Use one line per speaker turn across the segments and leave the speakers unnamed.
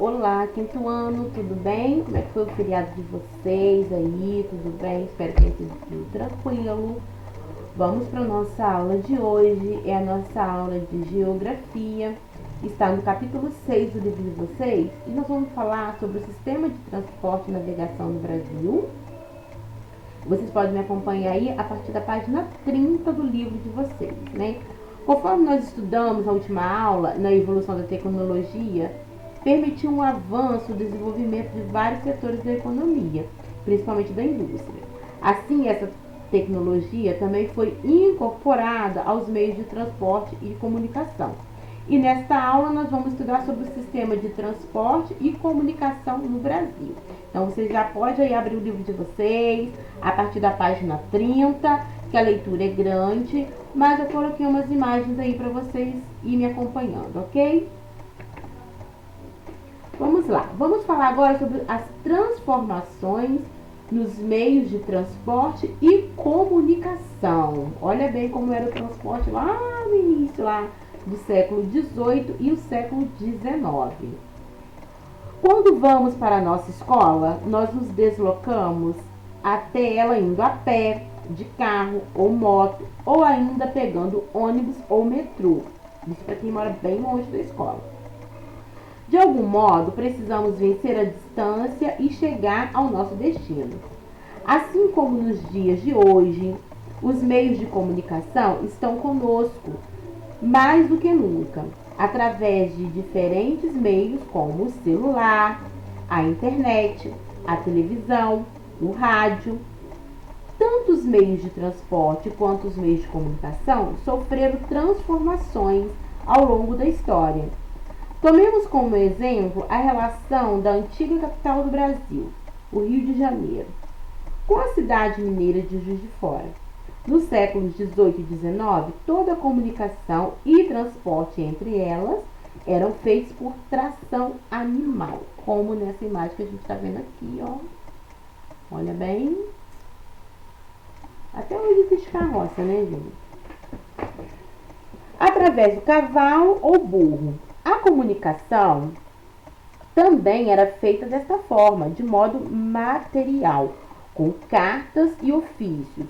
Olá, quinto ano, tudo bem? Como é que foi o feriado de vocês aí? Tudo bem? Espero que tenha sido tudo tranquilo. Vamos para a nossa aula de hoje, é a nossa aula de Geografia. Está no capítulo 6 do livro de vocês e nós vamos falar sobre o sistema de transporte e navegação no Brasil. Vocês podem me acompanhar aí a partir da página 30 do livro de vocês, né? Conforme nós estudamos na última aula, na evolução da tecnologia, permitiu um avanço, o desenvolvimento de vários setores da economia, principalmente da indústria. Assim, essa tecnologia também foi incorporada aos meios de transporte e comunicação. E nesta aula nós vamos estudar sobre o sistema de transporte e comunicação no Brasil. Então vocês já podem aí abrir o livro de vocês a partir da página 30, que a leitura é grande, mas eu coloquei umas imagens aí para vocês ir me acompanhando, ok? Vamos lá, vamos falar agora sobre as transformações nos meios de transporte e comunicação. Olha bem como era o transporte lá no início do século XVIII e o século XIX. Quando vamos para a nossa escola, nós nos deslocamos até ela indo a pé, de carro ou moto, ou ainda pegando ônibus ou metrô. Isso para quem mora bem longe da escola. De algum modo, precisamos vencer a distância e chegar ao nosso destino. Assim como nos dias de hoje, os meios de comunicação estão conosco mais do que nunca, através de diferentes meios como o celular, a internet, a televisão, o rádio. Tanto os meios de transporte quanto os meios de comunicação sofreram transformações ao longo da história. Tomemos como exemplo a relação da antiga capital do Brasil, o Rio de Janeiro, com a cidade mineira de Juiz de Fora. Nos séculos XVIII e XIX, toda a comunicação e transporte entre elas eram feitos por tração animal, como nessa imagem que a gente está vendo aqui, ó. Olha bem. Até hoje existe carroça, né, gente? Através do cavalo ou burro. A comunicação também era feita desta forma, de modo material, com cartas e ofícios,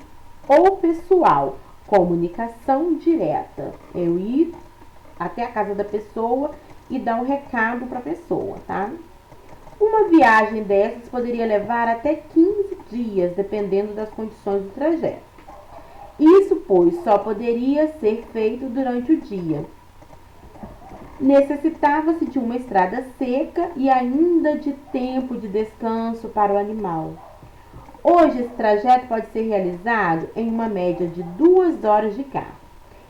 ou pessoal, comunicação direta. Eu ir até a casa da pessoa e dar um recado para a pessoa, tá? Uma viagem dessas poderia levar até 15 dias, dependendo das condições do trajeto. Isso, pois, só poderia ser feito durante o dia. Necessitava-se de uma estrada seca e ainda de tempo de descanso para o animal. Hoje, esse trajeto pode ser realizado em uma média de 2 horas de carro.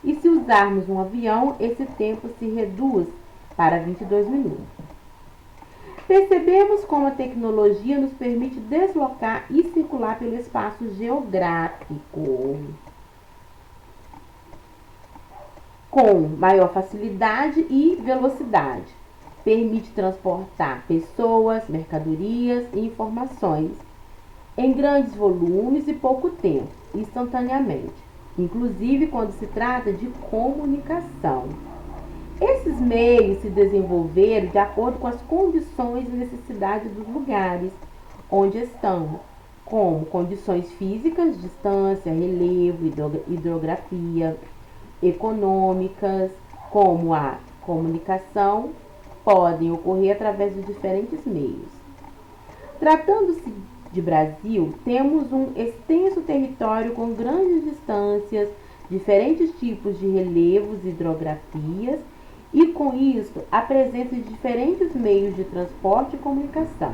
E se usarmos um avião, esse tempo se reduz para 22 minutos. Percebemos como a tecnologia nos permite deslocar e circular pelo espaço geográfico com maior facilidade e velocidade. Permite transportar pessoas, mercadorias e informações em grandes volumes e pouco tempo, instantaneamente, inclusive quando se trata de comunicação. Esses meios se desenvolveram de acordo com as condições e necessidades dos lugares onde estão, como condições físicas, distância, relevo, hidrografia, econômicas, como a comunicação, podem ocorrer através de diferentes meios. Tratando-se de Brasil, temos um extenso território com grandes distâncias, diferentes tipos de relevos e hidrografias, e com isso a presença de diferentes meios de transporte e comunicação.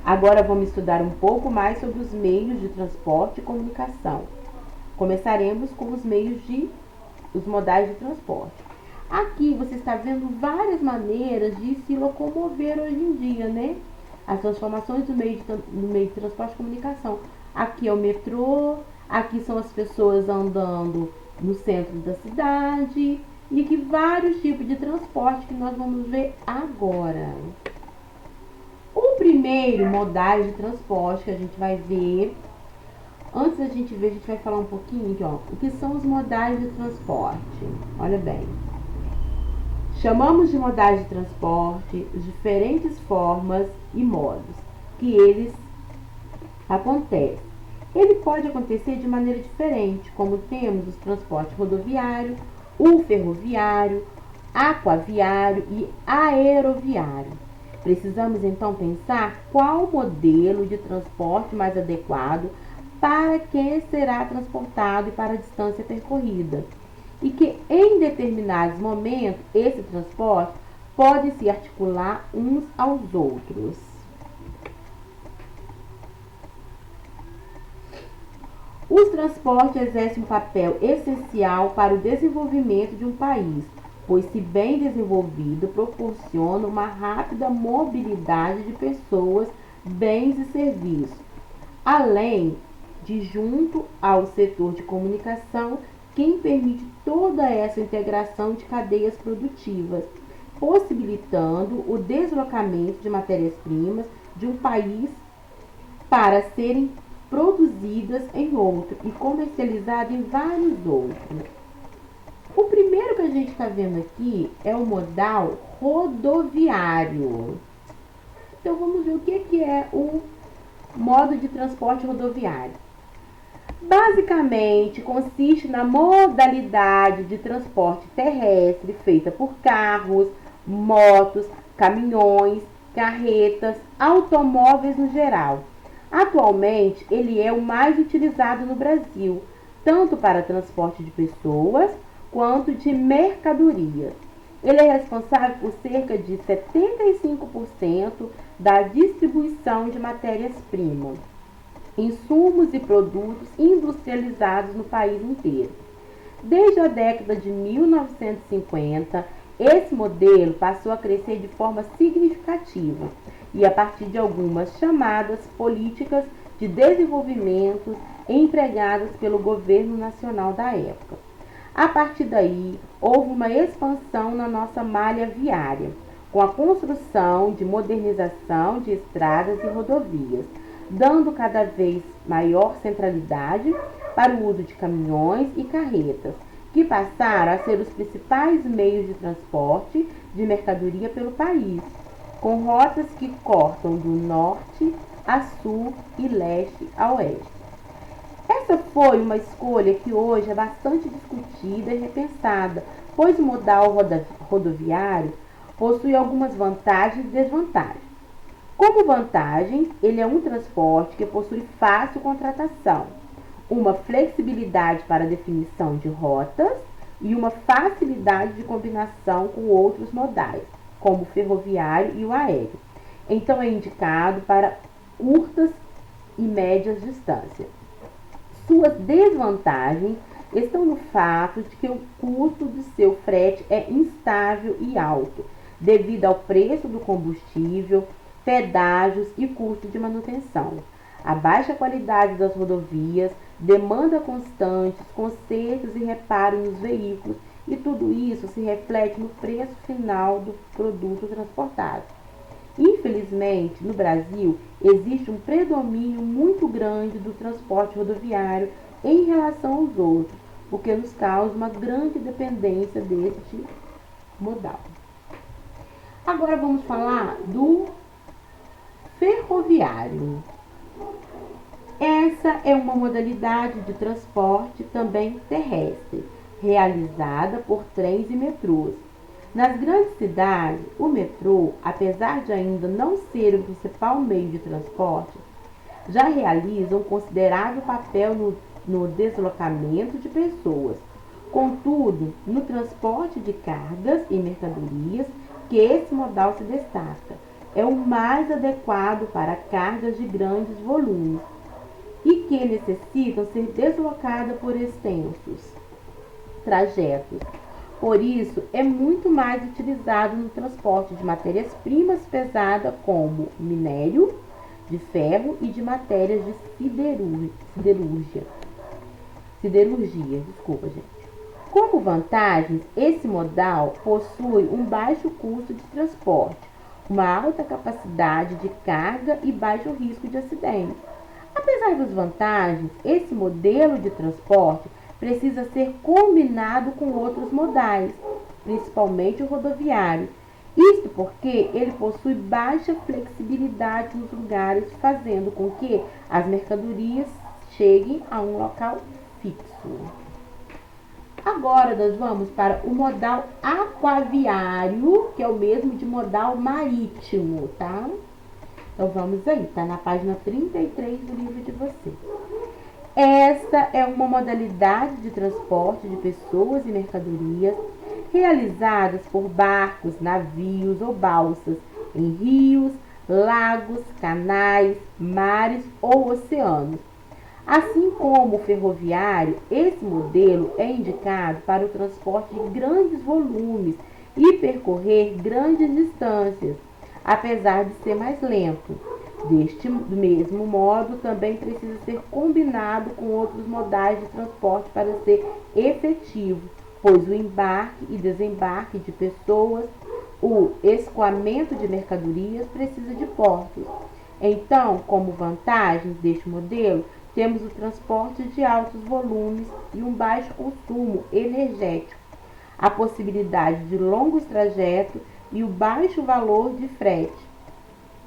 Agora vamos estudar um pouco mais sobre os meios de transporte e comunicação. Começaremos com os modais de transporte. Aqui você está vendo várias maneiras de se locomover hoje em dia, né? As transformações do meio de transporte e comunicação. Aqui é o metrô, aqui são as pessoas andando no centro da cidade, e aqui vários tipos de transporte que nós vamos ver agora. O primeiro modais de transporte que a gente vai ver, antes da gente ver, a gente vai falar um pouquinho aqui, ó, o que são os modais de transporte. Olha bem. Chamamos de modais de transporte as diferentes formas e modos que eles acontecem. Ele pode acontecer de maneira diferente, como temos o transporte rodoviário, o ferroviário, aquaviário e aeroviário. Precisamos então pensar qual modelo de transporte mais adequado para quem será transportado e para a distância percorrida. E que em determinados momentos esse transporte pode se articular uns aos outros. Os transportes exercem um papel essencial para o desenvolvimento de um país, pois, se bem desenvolvido, proporciona uma rápida mobilidade de pessoas, bens e serviços, além de, junto ao setor de comunicação, quem permite toda essa integração de cadeias produtivas, possibilitando o deslocamento de matérias-primas de um país para serem produzidas em outro e comercializadas em vários outros. O primeiro que a gente está vendo aqui é o modal rodoviário. Então vamos ver o que é o modo de transporte rodoviário. Basicamente, consiste na modalidade de transporte terrestre feita por carros, motos, caminhões, carretas, automóveis no geral. Atualmente, ele é o mais utilizado no Brasil, tanto para transporte de pessoas quanto de mercadorias. Ele é responsável por cerca de 75% da distribuição de matérias-primas, insumos e produtos industrializados no país inteiro. Desde a década de 1950, esse modelo passou a crescer de forma significativa e a partir de algumas chamadas políticas de desenvolvimento empregadas pelo governo nacional da época. A partir daí, houve uma expansão na nossa malha viária, com a construção de modernização de estradas e rodovias, dando cada vez maior centralidade para o uso de caminhões e carretas, que passaram a ser os principais meios de transporte de mercadoria pelo país, com rotas que cortam do norte a sul e leste a oeste. Essa foi uma escolha que hoje é bastante discutida e repensada, pois o modal rodoviário possui algumas vantagens e desvantagens. Como vantagem, ele é um transporte que possui fácil contratação, uma flexibilidade para a definição de rotas e uma facilidade de combinação com outros modais, como o ferroviário e o aéreo. Então é indicado para curtas e médias distâncias. Suas desvantagens estão no fato de que o custo de seu frete é instável e alto, devido ao preço do combustível, pedágios e custo de manutenção. A baixa qualidade das rodovias, demanda constantes, consertos e reparos nos veículos, e tudo isso se reflete no preço final do produto transportado. Infelizmente, no Brasil, existe um predomínio muito grande do transporte rodoviário em relação aos outros, o que nos causa uma grande dependência deste modal. Agora vamos falar do ferroviário. Essa é uma modalidade de transporte também terrestre, realizada por trens e metrôs. Nas grandes cidades, o metrô, apesar de ainda não ser o principal meio de transporte, já realiza um considerável papel no deslocamento de pessoas. Contudo, no transporte de cargas e mercadorias, que esse modal se destaca, é o mais adequado para cargas de grandes volumes e que necessitam ser deslocadas por extensos trajetos. Por isso, é muito mais utilizado no transporte de matérias-primas pesadas como minério de ferro e de matérias de siderurgia. Como vantagens, esse modal possui um baixo custo de transporte, uma alta capacidade de carga e baixo risco de acidente. Apesar das vantagens, esse modelo de transporte precisa ser combinado com outros modais, principalmente o rodoviário. Isto porque ele possui baixa flexibilidade nos lugares, fazendo com que as mercadorias cheguem a um local fixo. Agora nós vamos para o modal aquaviário, que é o mesmo de modal marítimo, tá? Então vamos aí, tá na página 33 do livro de vocês. Esta é uma modalidade de transporte de pessoas e mercadorias realizadas por barcos, navios ou balsas em rios, lagos, canais, mares ou oceanos. Assim como o ferroviário, esse modelo é indicado para o transporte de grandes volumes e percorrer grandes distâncias, apesar de ser mais lento. Deste mesmo modo, também precisa ser combinado com outros modais de transporte para ser efetivo, pois o embarque e desembarque de pessoas, o escoamento de mercadorias precisa de portos. Então, como vantagens deste modelo, temos o transporte de altos volumes e um baixo consumo energético, a possibilidade de longos trajetos e o baixo valor de frete.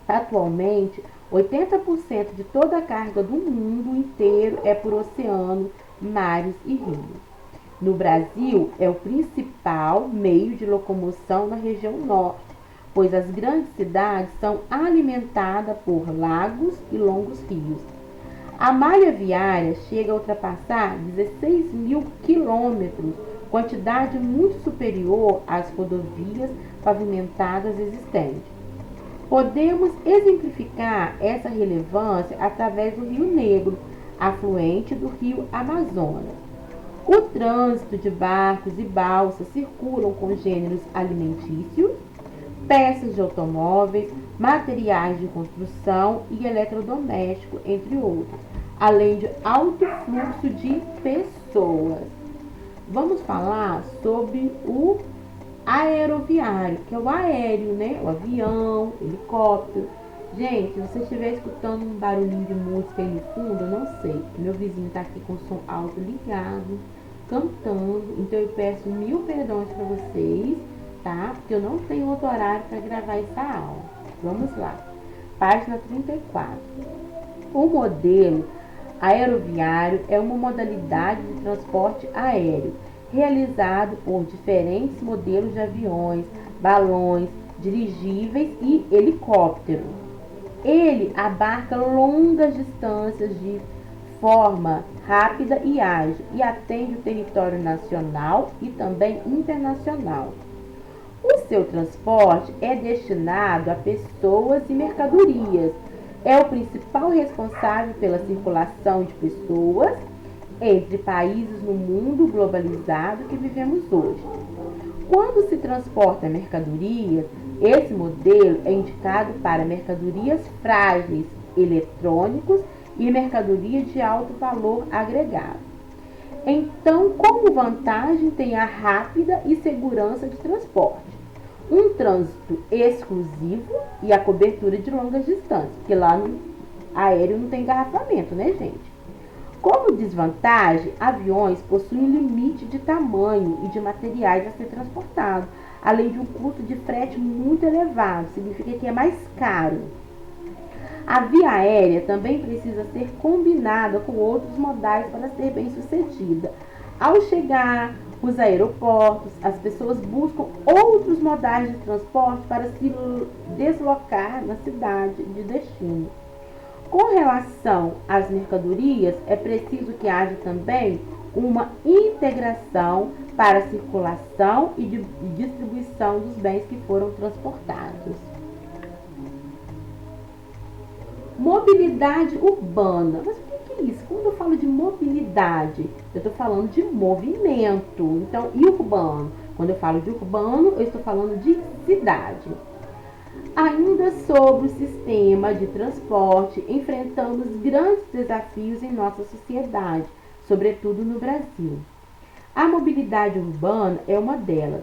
Atualmente, 80% de toda a carga do mundo inteiro é por oceano, mares e rios. No Brasil, é o principal meio de locomoção na região norte, pois as grandes cidades são alimentadas por lagos e longos rios. A malha viária chega a ultrapassar 16 mil quilômetros, quantidade muito superior às rodovias pavimentadas existentes. Podemos exemplificar essa relevância através do Rio Negro, afluente do Rio Amazonas. O trânsito de barcos e balsas circulam com gêneros alimentícios, peças de automóveis, materiais de construção e eletrodoméstico, entre outros, além de alto fluxo de pessoas. Vamos falar sobre o aeroviário, que é o aéreo, né? O avião, helicóptero. Gente, se você estiver escutando um barulhinho de música aí no fundo, eu não sei. Meu vizinho tá aqui com o som alto ligado, cantando. Então eu peço mil perdões para vocês, tá? Porque eu não tenho outro horário para gravar essa aula. Vamos lá. Página 34. O modelo aeroviário é uma modalidade de transporte aéreo realizado por diferentes modelos de aviões, balões, dirigíveis e helicópteros. Ele abarca longas distâncias de forma rápida e ágil e atende o território nacional e também internacional. O seu transporte é destinado a pessoas e mercadorias. É o principal responsável pela circulação de pessoas entre países no mundo globalizado que vivemos hoje. Quando se transporta mercadorias, esse modelo é indicado para mercadorias frágeis, eletrônicos e mercadorias de alto valor agregado. Então, como vantagem, tem a rápida e segurança de transporte, um trânsito exclusivo e a cobertura de longas distâncias, porque lá no aéreo não tem engarrafamento, né, gente? Como desvantagem, aviões possuem um limite de tamanho e de materiais a ser transportado, além de um custo de frete muito elevado, significa que é mais caro. A via aérea também precisa ser combinada com outros modais para ser bem sucedida. Ao chegar os aeroportos, as pessoas buscam outros modais de transporte para se deslocar na cidade de destino. Com relação às mercadorias, é preciso que haja também uma integração para a circulação e distribuição dos bens que foram transportados. Mobilidade urbana. Mas o que é isso? Quando eu falo de mobilidade, eu estou falando de movimento. Então, e urbano? Quando eu falo de urbano, eu estou falando de cidade. Ainda sobre o sistema de transporte, enfrentamos grandes desafios em nossa sociedade, sobretudo no Brasil. A mobilidade urbana é uma delas.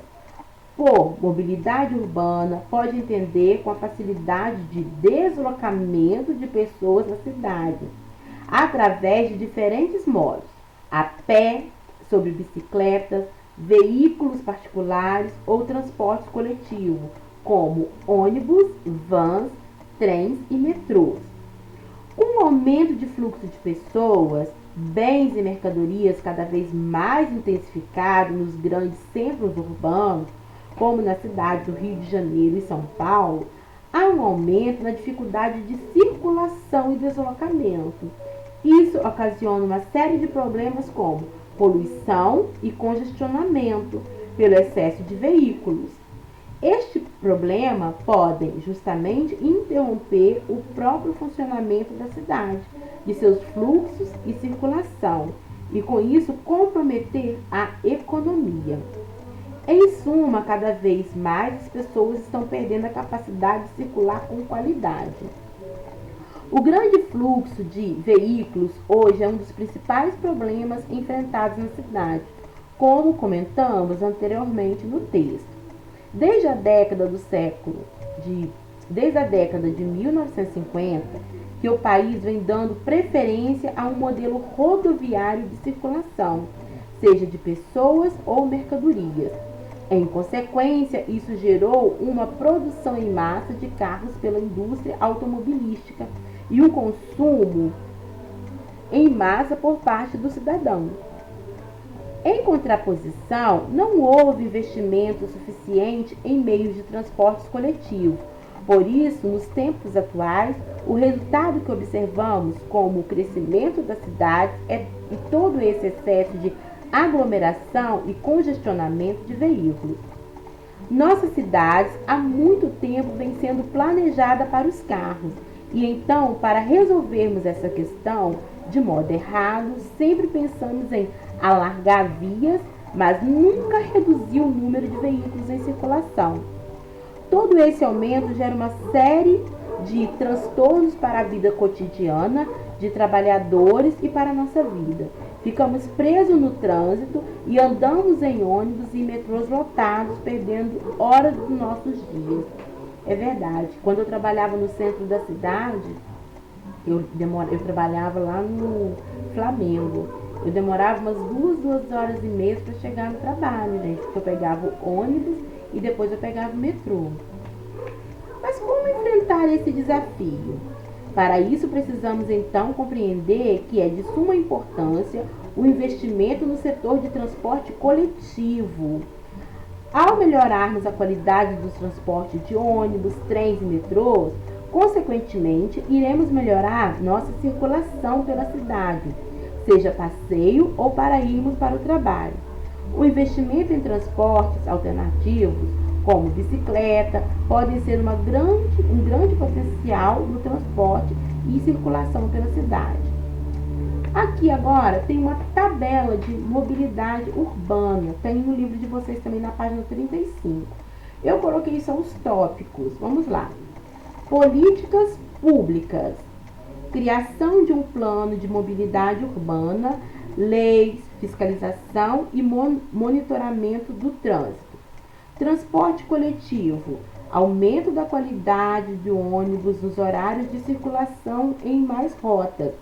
Por mobilidade urbana, pode entender com a facilidade de deslocamento de pessoas na cidade, através de diferentes modos: a pé, sobre bicicletas, veículos particulares ou transporte coletivo, como ônibus, vans, trens e metrôs. Com o aumento de fluxo de pessoas, bens e mercadorias cada vez mais intensificado nos grandes centros urbanos, como na cidade do Rio de Janeiro e São Paulo, há um aumento na dificuldade de circulação e deslocamento. Isso ocasiona uma série de problemas como poluição e congestionamento pelo excesso de veículos. Este problema podem justamente interromper o próprio funcionamento da cidade, de seus fluxos e circulação, e com isso comprometer a economia. Em suma, cada vez mais as pessoas estão perdendo a capacidade de circular com qualidade. O grande fluxo de veículos hoje é um dos principais problemas enfrentados na cidade, como comentamos anteriormente no texto. Desde a década de 1950, que o país vem dando preferência a um modelo rodoviário de circulação, seja de pessoas ou mercadorias. Em consequência, isso gerou uma produção em massa de carros pela indústria automobilística e um consumo em massa por parte do cidadão. Em contraposição, não houve investimento suficiente em meios de transportes coletivos. Por isso, nos tempos atuais, o resultado que observamos como o crescimento das cidades e todo esse excesso de aglomeração e congestionamento de veículos. Nossas cidades há muito tempo vêm sendo planejadas para os carros, e então, para resolvermos essa questão de modo errado, sempre pensamos em alargar vias, mas nunca reduzir o número de veículos em circulação. Todo esse aumento gera uma série de transtornos para a vida cotidiana de trabalhadores e para a nossa vida. Ficamos presos no trânsito e andamos em ônibus e metrôs lotados, perdendo horas dos nossos dias. É verdade. Quando eu trabalhava no centro da cidade, eu trabalhava lá no Flamengo. Eu demorava umas 2 horas e meia para chegar no trabalho, gente, porque eu pegava o ônibus e depois eu pegava o metrô. Mas como enfrentar esse desafio? Para isso, precisamos então compreender que é de suma importância o investimento no setor de transporte coletivo. Ao melhorarmos a qualidade dos transportes de ônibus, trens e metrôs, consequentemente, iremos melhorar nossa circulação pela cidade, seja passeio ou para irmos para o trabalho. O investimento em transportes alternativos, como bicicleta, podem ser um grande potencial no transporte e circulação pela cidade. Aqui agora tem uma tabela de mobilidade urbana, tem no livro de vocês também na página 35. Eu coloquei só os tópicos, vamos lá. Políticas públicas, criação de um plano de mobilidade urbana, leis, fiscalização e monitoramento do trânsito. Transporte coletivo, aumento da qualidade de ônibus nos horários de circulação em mais rotas,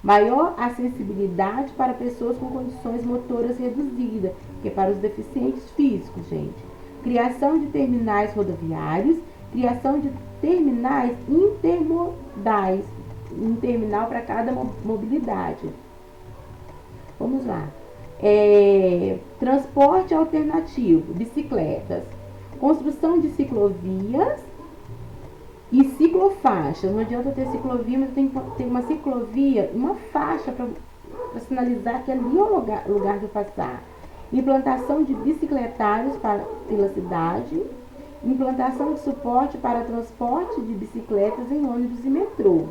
maior acessibilidade para pessoas com condições motoras reduzidas, que é para os deficientes físicos, gente. Criação de terminais rodoviários, criação de terminais intermodais, um terminal para cada mobilidade. Vamos lá. Transporte alternativo, bicicletas, construção de ciclovias e ciclofaixas. Não adianta ter ciclovia, mas tem que ter uma ciclovia, uma faixa para sinalizar que ali é o lugar de passar. Implantação de bicicletários pela cidade, implantação de suporte para transporte de bicicletas em ônibus e metrô.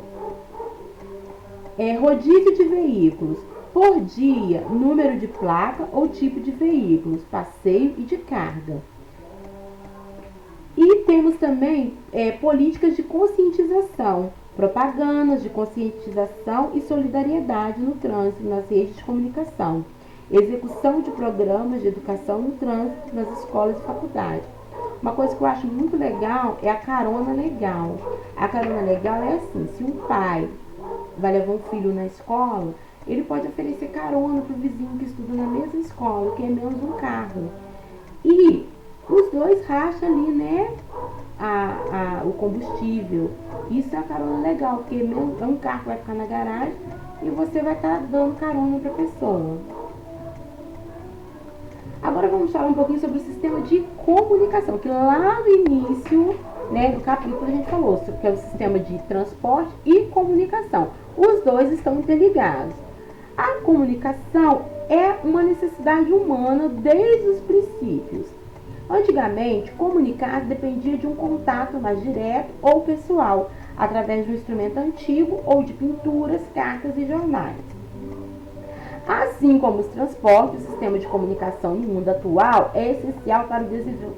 Rodízio de veículos. Por dia, número de placa ou tipo de veículos, passeio e de carga. E temos também políticas de conscientização, propagandas de conscientização e solidariedade no trânsito nas redes de comunicação, execução de programas de educação no trânsito nas escolas e faculdades. Uma coisa que eu acho muito legal é a carona legal. A carona legal é assim, se um pai vai levar um filho na escola, ele pode oferecer carona para o vizinho que estuda na mesma escola, que é menos um carro. E os dois racham ali, né, o combustível. Isso é uma carona legal, porque é um carro que vai ficar na garagem e você vai estar dando carona para a pessoa. Agora vamos falar um pouquinho sobre o sistema de comunicação, que lá no início, né, do capítulo a gente falou, que é o sistema de transporte e comunicação. Os dois estão interligados. A comunicação é uma necessidade humana desde os princípios. Antigamente, comunicar dependia de um contato mais direto ou pessoal, através de um instrumento antigo ou de pinturas, cartas e jornais. Assim como os transportes, o sistema de comunicação no mundo atual é essencial para o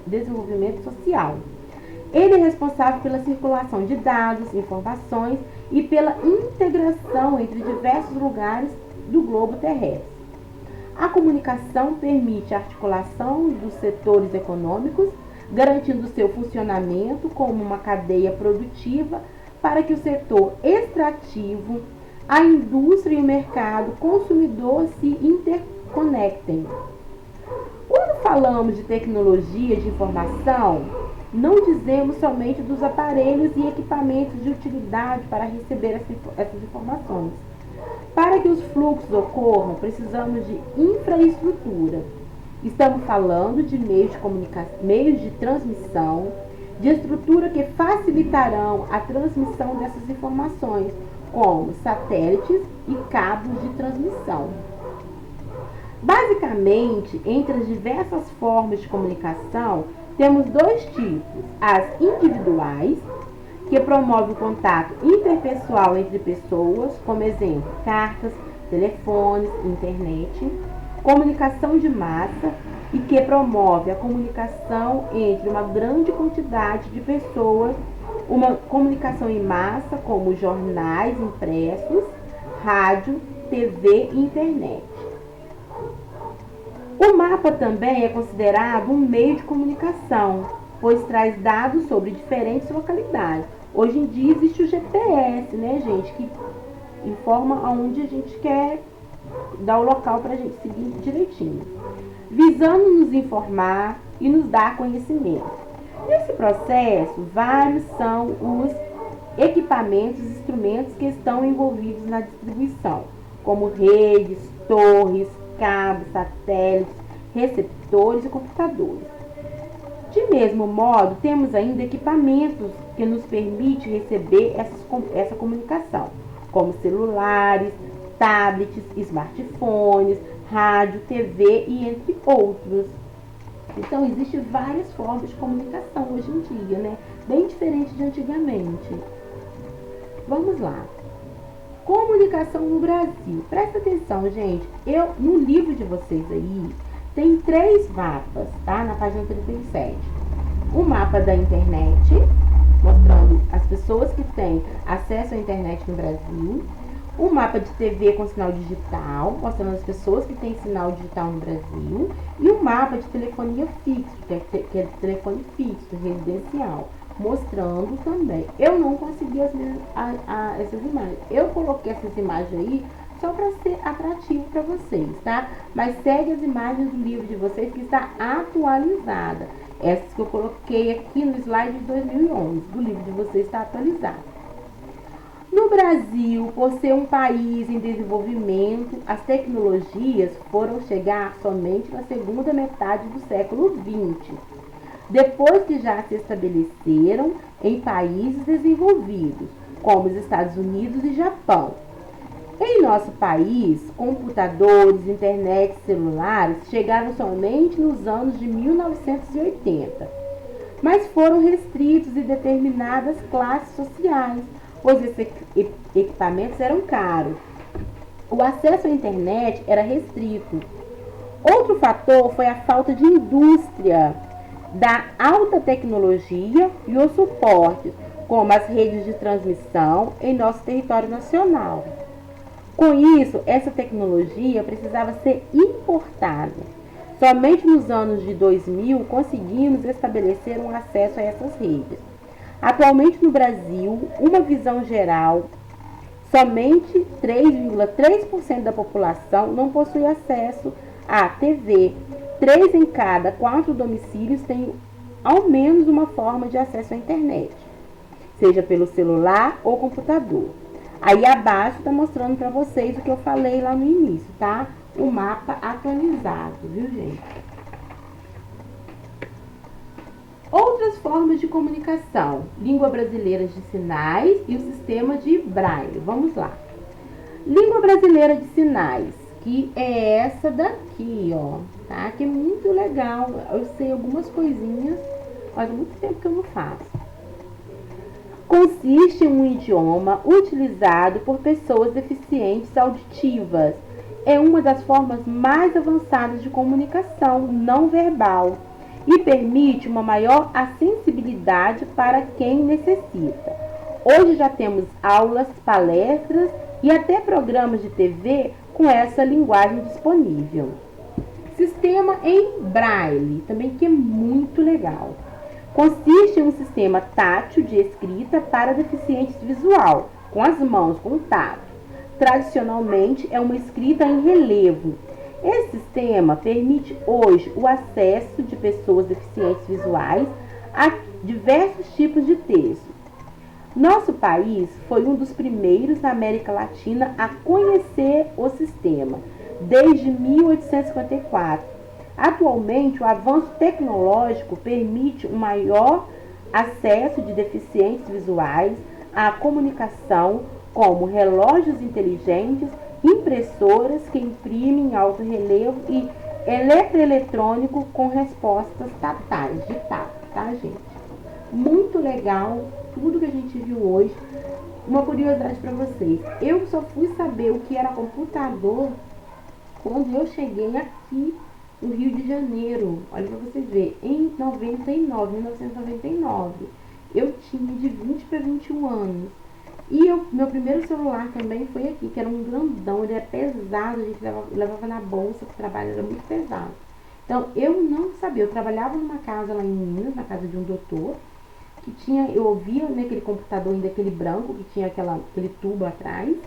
desenvolvimento social. Ele é responsável pela circulação de dados, informações e pela integração entre diversos lugares do globo terrestre. A comunicação permite a articulação dos setores econômicos, garantindo seu funcionamento como uma cadeia produtiva para que o setor extrativo, a indústria e o mercado consumidor se interconectem. Quando falamos de tecnologia de informação, não dizemos somente dos aparelhos e equipamentos de utilidade para receber essas informações. Para que os fluxos ocorram, precisamos de infraestrutura. Estamos falando de meios de transmissão, de estrutura que facilitarão a transmissão dessas informações, como satélites e cabos de transmissão. Basicamente, entre as diversas formas de comunicação, temos dois tipos: as individuais, que promovem o contato interpessoal entre pessoas, como exemplo, cartas, telefones, internet; comunicação de massa, e que promove a comunicação entre uma grande quantidade de pessoas, uma comunicação em massa, como jornais impressos, rádio, TV e internet. O mapa também é considerado um meio de comunicação, pois traz dados sobre diferentes localidades. Hoje em dia existe o GPS, né, gente, que informa aonde a gente quer dar o local para a gente seguir direitinho, visando nos informar e nos dar conhecimento. Nesse processo, vários são os equipamentos e instrumentos que estão envolvidos na distribuição, como redes, torres, cabos, satélites, receptores e computadores. De mesmo modo, temos ainda equipamentos que nos permitem receber essa comunicação, como celulares, tablets, smartphones, rádio, TV e entre outros. Então, existem várias formas de comunicação hoje em dia, né? Bem diferente de antigamente. Vamos lá. Comunicação no Brasil. Presta atenção, gente. No livro de vocês aí, tem 3 mapas, tá? Na página 37. O mapa da internet, mostrando as pessoas que têm acesso à internet no Brasil. O mapa de TV com sinal digital, mostrando as pessoas que têm sinal digital no Brasil. E o mapa de telefonia fixo, que é telefone fixo, residencial, mostrando também. Eu não consegui essas imagens. Eu coloquei essas imagens aí só para ser atrativo para vocês, tá? Mas segue as imagens do livro de vocês, que está atualizada. Essas que eu coloquei aqui no slide de 2011, do livro de vocês está atualizado. No Brasil, por ser um país em desenvolvimento, as tecnologias foram chegar somente na segunda metade do século XX, depois que já se estabeleceram em países desenvolvidos, como os Estados Unidos e Japão. Em nosso país, computadores, internet e celulares chegaram somente nos anos de 1980, mas foram restritos em determinadas classes sociais, pois esses equipamentos eram caros. O acesso à internet era restrito. Outro fator foi a falta de indústria da alta tecnologia e os suportes, como as redes de transmissão em nosso território nacional. Com isso, essa tecnologia precisava ser importada. Somente nos anos de 2000 conseguimos estabelecer um acesso a essas redes. Atualmente no Brasil, uma visão geral Somente 3,3% da população não possui acesso à TV. 3 em cada 4 domicílios têm ao menos uma forma de acesso à internet, seja pelo celular ou computador. Aí abaixo está mostrando para vocês o que eu falei lá no início, tá? O mapa atualizado, viu, gente? Outras formas de comunicação: língua brasileira de sinais e o sistema de Braille. Vamos lá. Língua brasileira de sinais, que é essa daqui, ó, tá? Que é muito legal. Eu sei algumas coisinhas, faz muito tempo que eu não faço. Consiste em um idioma utilizado por pessoas deficientes auditivas. É uma das formas mais avançadas de comunicação não verbal e permite uma maior acessibilidade para quem necessita. Hoje já temos aulas, palestras e até programas de TV com essa linguagem disponível. Sistema em Braille, também que é muito legal. Consiste em um sistema tátil de escrita para deficientes visual, com as mãos, com o tato. Tradicionalmente é uma escrita em relevo. Esse sistema permite hoje o acesso de pessoas deficientes visuais a diversos tipos de texto. Nosso país foi um dos primeiros na América Latina a conhecer o sistema, desde 1854. Atualmente, o avanço tecnológico permite um maior acesso de deficientes visuais à comunicação, como relógios inteligentes, impressoras que imprimem em alto relevo e eletroeletrônico com respostas tatais, de tato, tá, gente? Muito legal tudo que a gente viu hoje. Uma curiosidade para vocês: eu só fui saber o que era computador quando eu cheguei aqui no Rio de Janeiro. Olha para vocês verem, em 1999. Eu tinha de 20 para 21 anos. E meu primeiro celular também foi aqui, que era um grandão, ele é pesado, a gente levava na bolsa, o trabalho era muito pesado. Então, eu não sabia, eu trabalhava numa casa lá em Minas, na casa de um doutor, que tinha, eu ouvia, né, aquele computador ainda, aquele branco, que tinha aquele tubo atrás,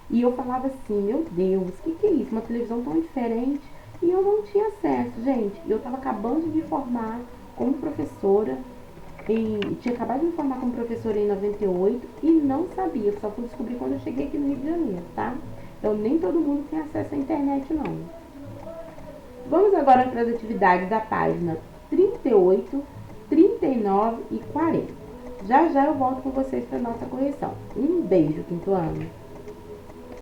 e eu falava assim, meu Deus, o que é isso? Uma televisão tão diferente. E eu não tinha acesso, gente. Eu estava acabando de me formar como professora, tinha acabado de me formar como professora em 98 e não sabia, só fui descobrir quando eu cheguei aqui no Rio de Janeiro, tá? Então nem todo mundo tem acesso à internet, não. Vamos agora para as atividades da página 38, 39 e 40. Já já eu volto com vocês para nossa correção. Um beijo, quinto ano!